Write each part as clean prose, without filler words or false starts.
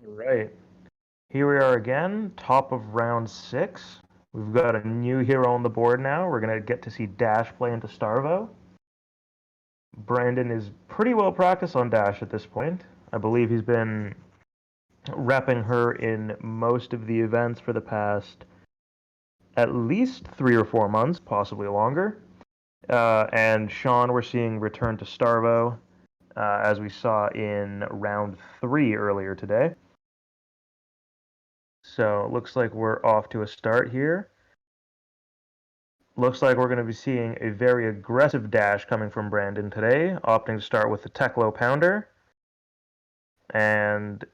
Right. Here we are again, top of round 6. We've got a new hero on the board now. We're going to get to see Dash play into Starvo. Brandon is pretty well practiced on Dash at this point. I believe he's been repping her in most of the events for the past at least 3 or 4 months, possibly longer. And Shawn, we're seeing return to Starvo, as we saw in round 3 earlier today. So it looks like we're off to a start here. Looks like we're going to be seeing a very aggressive dash coming from Brandon today, opting to start with the Teklo Pounder. And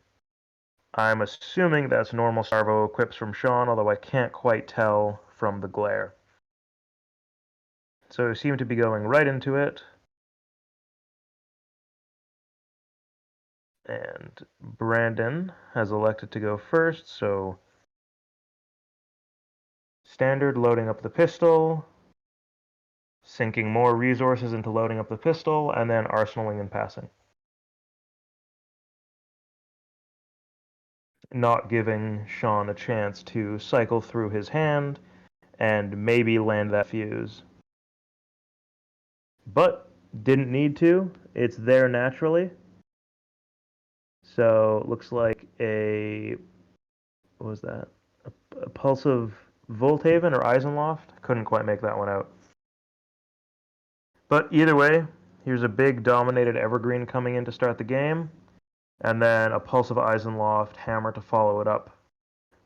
I'm assuming that's normal Starvo equips from Shawn, although I can't quite tell from the glare. So we seem to be going right into it. And Brandon has elected to go first, so standard loading up the pistol, sinking more resources into loading up the pistol, and then arsenaling and passing. Not giving Shawn a chance to cycle through his hand and maybe land that fuse. But didn't need to. It's there naturally. So looks like what was that? A Pulsive Volthaven or Eisenloft? Couldn't quite make that one out. But either way, here's a big dominated Evergreen coming in to start the game, and then a Pulsive Eisenloft hammer to follow it up,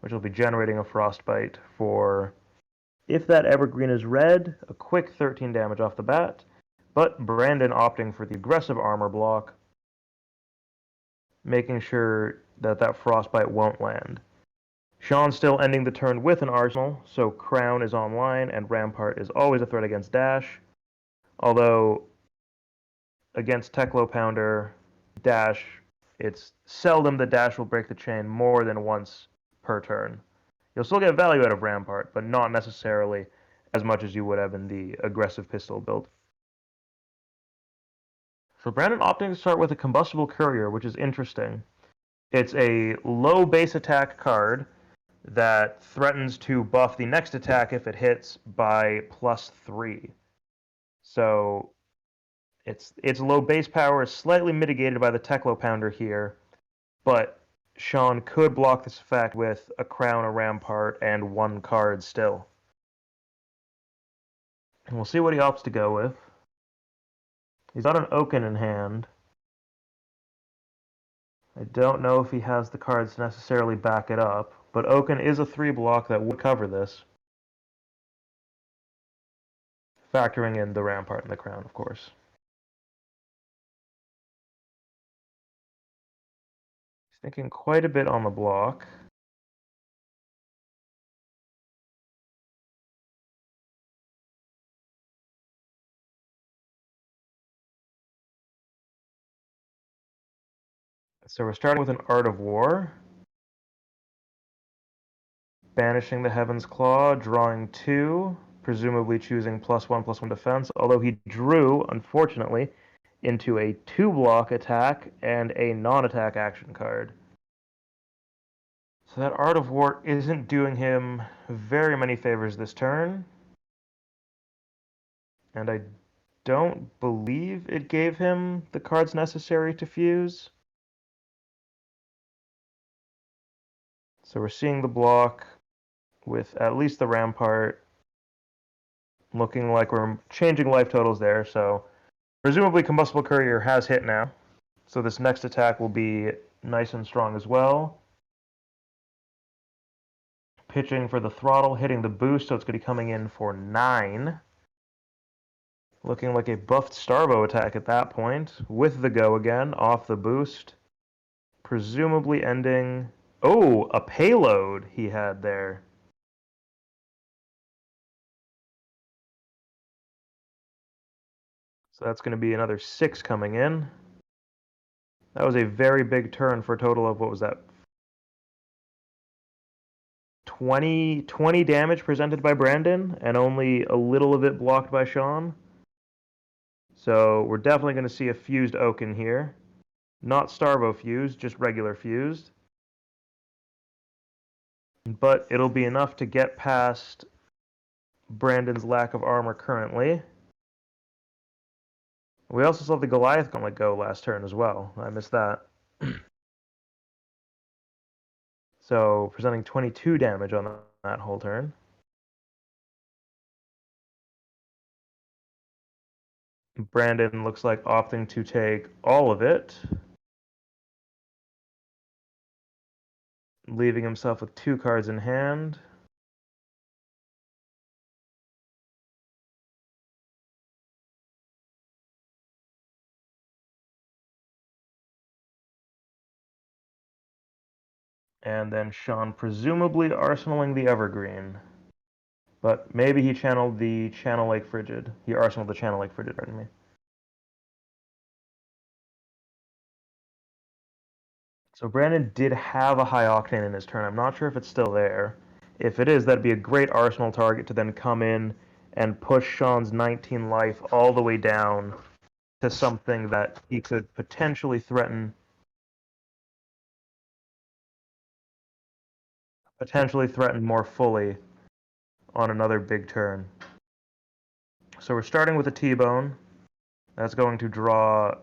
which will be generating a Frostbite for, if that Evergreen is red, a quick 13 damage off the bat, but Brandon opting for the aggressive armor block, making sure that that Frostbite won't land. Shawn still ending the turn with an Arsenal, so Crown is online and Rampart is always a threat against Dash, although against Teklo Pounder, Dash, it's seldom that Dash will break the chain more than once per turn. You'll still get value out of Rampart, but not necessarily as much as you would have in the aggressive pistol build. So Brandon opting to start with a Combustible Courier, which is interesting. It's a low base attack card that threatens to buff the next attack if it hits by +3. So its low base power is slightly mitigated by the Teklo Pounder here, but Shawn could block this effect with a Crown, a Rampart, and one card still. And we'll see what he opts to go with. He's got an Oaken in hand. I don't know if he has the cards to necessarily back it up, but Oaken is a 3 block that would cover this. Factoring in the Rampart and the Crown, of course. He's thinking quite a bit on the block. So we're starting with an Art of War. Banishing the Heaven's Claw, drawing 2, presumably choosing +1/+1 defense, although he drew, unfortunately, into a 2-block attack and a non-attack action card. So that Art of War isn't doing him very many favors this turn. And I don't believe it gave him the cards necessary to fuse. So we're seeing the block with at least the Rampart, looking like we're changing life totals there. So presumably Combustible Courier has hit now. So this next attack will be nice and strong as well. Pitching for the throttle, hitting the boost, so it's going to be coming in for 9. Looking like a buffed Starvo attack at that point, with the go again, off the boost. Presumably ending... Oh, a payload he had there. So that's going to be another 6 coming in. That was a very big turn for a total of, what was that? 20 damage presented by Brandon, and only a little of it blocked by Shawn. So we're definitely going to see a fused Oaken here. Not Starvo fused, just regular fused. but it'll be enough to get past Brandon's lack of armor currently. We also saw the Goliath Gauntlet go last turn as well. I missed that. So presenting 22 damage on that whole turn. Brandon looks like opting to take all of it, leaving himself with 2 cards in hand. And then Shawn presumably arsenaling the Evergreen. But maybe he channeled the Channel Lake Frigid. He arsenaled the Channel Lake Frigid, pardon me. So Brandon did have a high octane in his turn. I'm not sure if it's still there. If it is, that'd be a great arsenal target to then come in and push Shawn's 19 life all the way down to something that he could potentially threaten more fully on another big turn. So we're starting with a T-bone. That's going to draw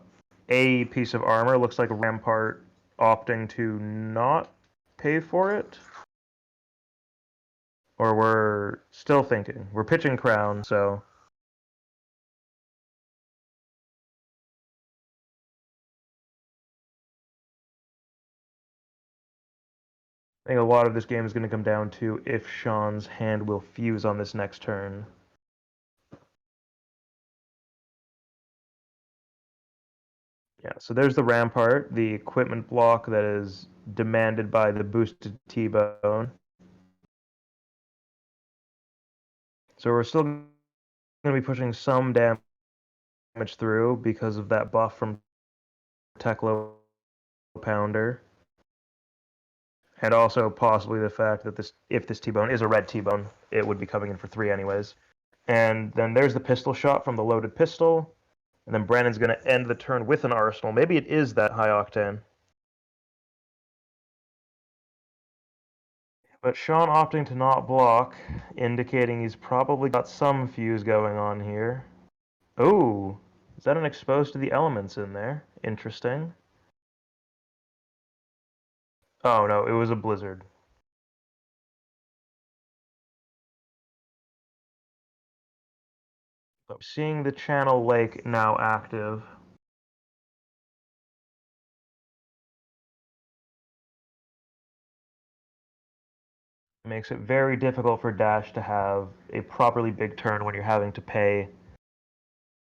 a piece of armor. Looks like a Rampart opting to not pay for it. Or we're still thinking. We're pitching Crown, so I think a lot of this game is going to come down to if Shawn's hand will fuse on this next turn. Yeah, so there's the Rampart, the equipment block that is demanded by the boosted T-bone. So we're still going to be pushing some damage through because of that buff from Teklo Pounder. And also possibly the fact that if this T-bone is a red T-bone, it would be coming in for 3 anyways. And then there's the pistol shot from the loaded pistol. And then Brandon's going to end the turn with an arsenal. Maybe it is that high octane. But Shawn opting to not block, indicating he's probably got some fuse going on here. Oh, is that an exposed to the elements in there? Interesting. Oh no, it was a blizzard. But seeing the channel lake now active, makes it very difficult for Dash to have a properly big turn when you're having to pay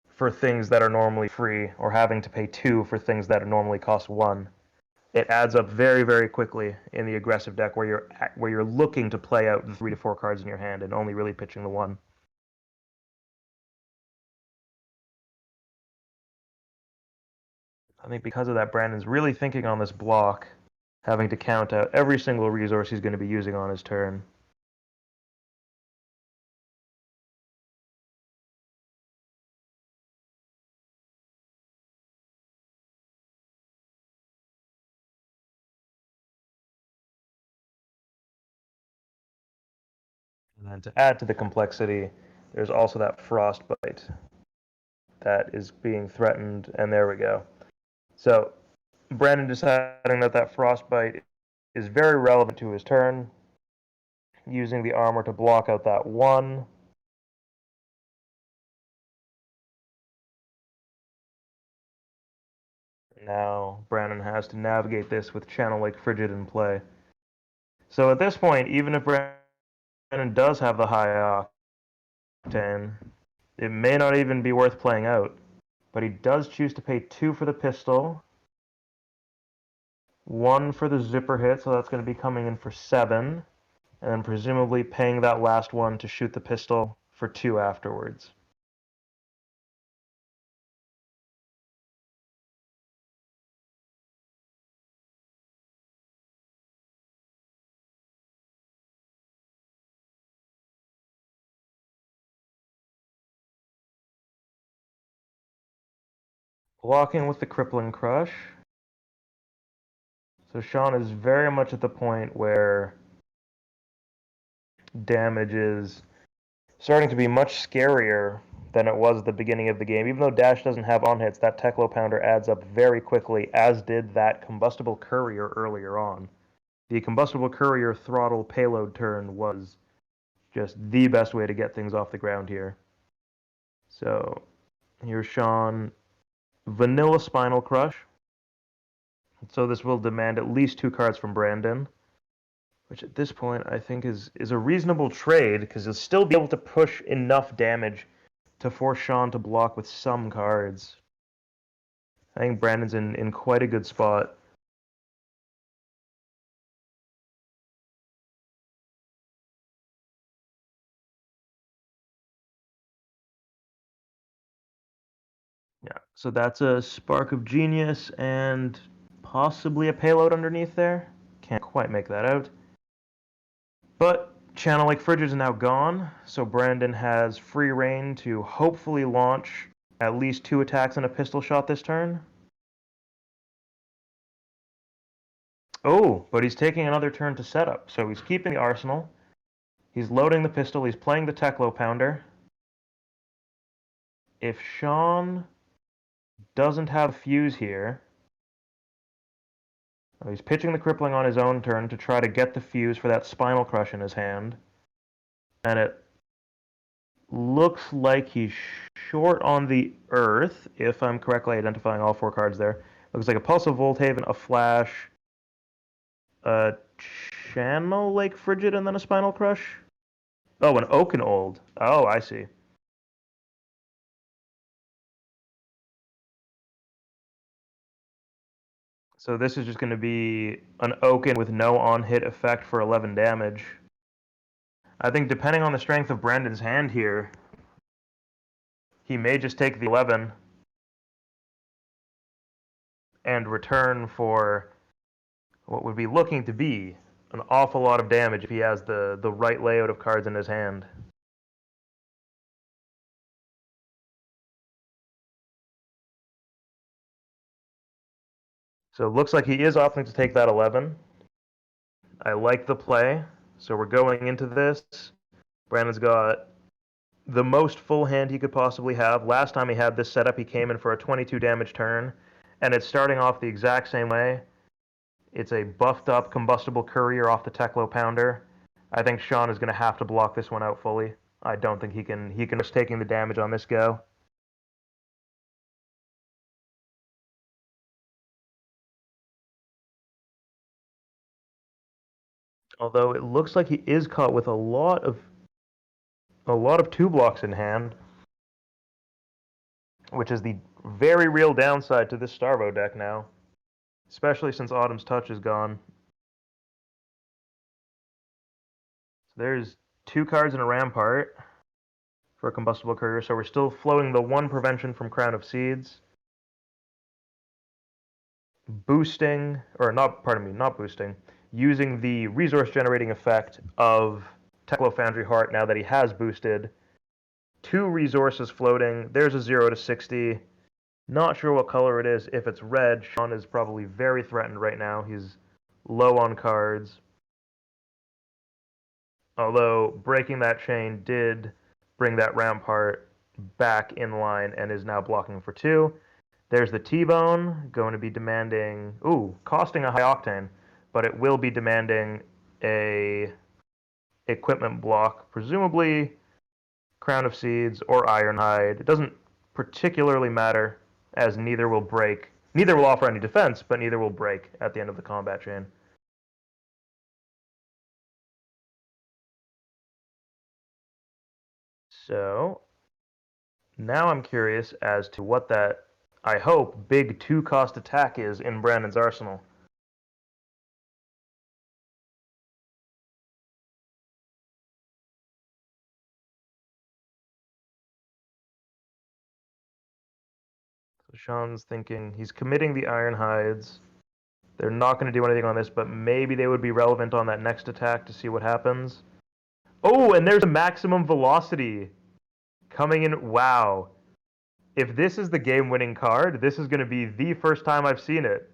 for things that are normally free, or having to pay 2 for things that normally cost 1. It adds up very, very quickly in the aggressive deck where you're looking to play out the 3 to 4 cards in your hand and only really pitching the 1. I think because of that, Brandon's really thinking on this block, having to count out every single resource he's going to be using on his turn. And then to add to the complexity, there's also that frostbite that is being threatened, and there we go. So Brandon deciding that that frostbite is very relevant to his turn, using the armor to block out that 1. Now Brandon has to navigate this with Channel Lake Frigid in play. So at this point, even if Brandon does have the high octane, it may not even be worth playing out. But he does choose to pay 2 for the pistol, 1 for the zipper hit, so that's going to be coming in for 7, and then presumably paying that last one to shoot the pistol for 2 afterwards. Blocking with the crippling crush. So Shawn is very much at the point where damage is starting to be much scarier than it was at the beginning of the game. Even though Dash doesn't have on hits, that Teklo Pounder adds up very quickly, as did that Combustible Courier earlier on. The Combustible Courier throttle payload turn was just the best way to get things off the ground here. So here's Shawn. Vanilla Spinal Crush. So this will demand at least 2 cards from Brandon, which at this point I think is a reasonable trade, because he'll still be able to push enough damage to force Shawn to block with some cards. I think Brandon's in quite a good spot. Yeah, so that's a Spark of Genius and possibly a payload underneath there. Can't quite make that out. But Channel Lake Frigid is now gone, so Brandon has free reign to hopefully launch at least 2 attacks and a pistol shot this turn. Oh, but he's taking another turn to set up, so he's keeping the arsenal. He's loading the pistol, he's playing the Teklo Pounder. If Shawn doesn't have fuse here, he's pitching the crippling on his own turn to try to get the fuse for that Spinal Crush in his hand. And it looks like he's short on the Earth, if I'm correctly identifying all 4 cards there. Looks like a Pulse of Volthaven, a Flash, a Channel Lake Frigid, and then a Spinal Crush. Oh, an Oaken Old. Oh, I see. So this is just going to be an Oaken with no on-hit effect for 11 damage. I think depending on the strength of Brandon's hand here, he may just take the 11 and return for what would be looking to be an awful lot of damage if he has the right layout of cards in his hand. So it looks like he is opting to take that 11. I like the play. So we're going into this. Brandon's got the most full hand he could possibly have. Last time he had this setup, he came in for a 22 damage turn, and it's starting off the exact same way. It's a buffed up Combustible Courier off the Teklo Pounder. I think Shawn is going to have to block this one out fully. I don't think he can risk taking the damage on this go. Although it looks like he is caught with a lot of 2 blocks in hand, which is the very real downside to this Starvo deck now, especially since Autumn's Touch is gone. So there's 2 cards in a Rampart for a Combustible Courier, so we're still floating the 1 prevention from Crown of Seeds. Boosting, or not, pardon me, not boosting, using the resource generating effect of Teklo Foundry Heart now that he has boosted. 2 resources floating. There's a 0 to 60. Not sure what color it is. If it's red, Shawn is probably very threatened right now. He's low on cards. Although breaking that chain did bring that Rampart back in line and is now blocking for 2. There's the T-Bone, going to be demanding, costing a high octane, but it will be demanding a equipment block, presumably Crown of Seeds or Ironhide. It doesn't particularly matter, as neither will break. Neither will offer any defense, but neither will break at the end of the combat chain. So now I'm curious as to what that, I hope, big 2-cost attack is in Brandon's arsenal. So Shawn's thinking he's committing the Ironhides. They're not going to do anything on this, but maybe they would be relevant on that next attack to see what happens. Oh, and there's a maximum velocity coming in. Wow. If this is the game-winning card, this is going to be the first time I've seen it.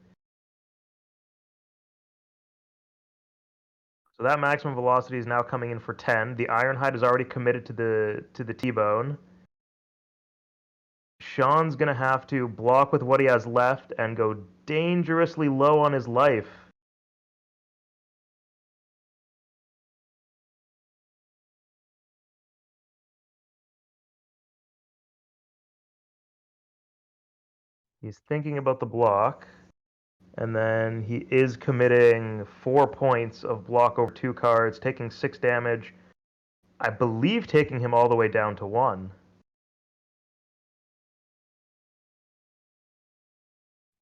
So that maximum velocity is now coming in for 10. The Ironhide is already committed to the T-Bone. Shawn's gonna have to block with what he has left and go dangerously low on his life. He's thinking about the block, and then he is committing 4 points of block over 2 cards, taking 6 damage. I believe taking him all the way down to 1.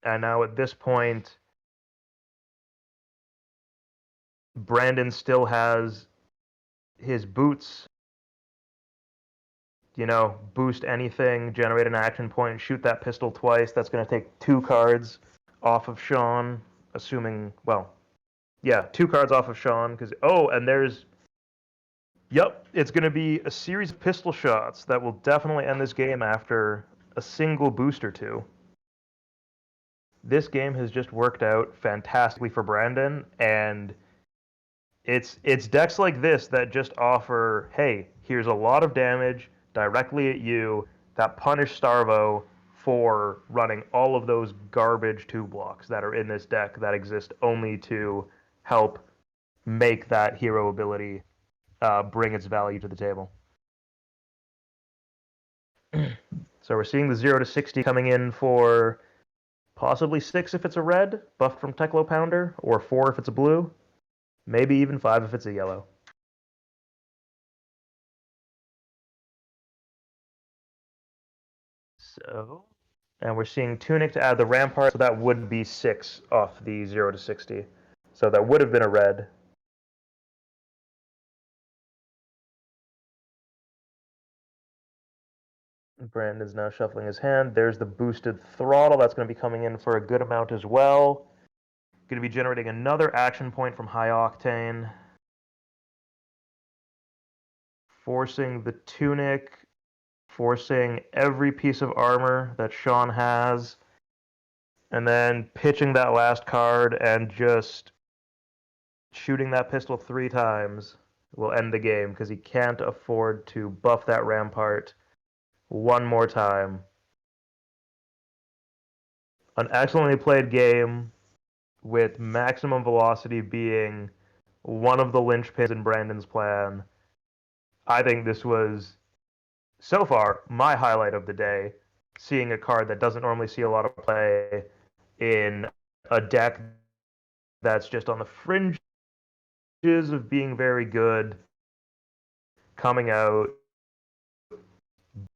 And now at this point, Brandon still has his boots. Boost anything, generate an action point, shoot that pistol twice. That's going to take 2 cards off of Shawn, assuming, well, yeah, 2 cards off of Shawn. And it's going to be a series of pistol shots that will definitely end this game after a single boost or 2. This game has just worked out fantastically for Brandon, and it's decks like this that just offer, hey, here's a lot of damage directly at you that punish Starvo for running all of those garbage 2 blocks that are in this deck that exist only to help make that hero ability bring its value to the table. So we're seeing the 0 to 60 coming in for possibly 6 if it's a red, buffed from Teklo Pounder, or 4 if it's a blue, maybe even 5 if it's a yellow. And we're seeing Tunic to add the Rampart, so that would be 6 off the 0 to 60. So that would have been a red. Brandon's now shuffling his hand. There's the boosted throttle. That's going to be coming in for a good amount as well. Going to be generating another action point from High Octane. Forcing the Tunic. Forcing every piece of armor that Shawn has. And then pitching that last card and just shooting that pistol 3 times will end the game because he can't afford to buff that Rampart one more time. An excellently played game with maximum velocity being one of the linchpins in Brandon's plan. I think this was, so far, my highlight of the day, seeing a card that doesn't normally see a lot of play in a deck that's just on the fringes of being very good, coming out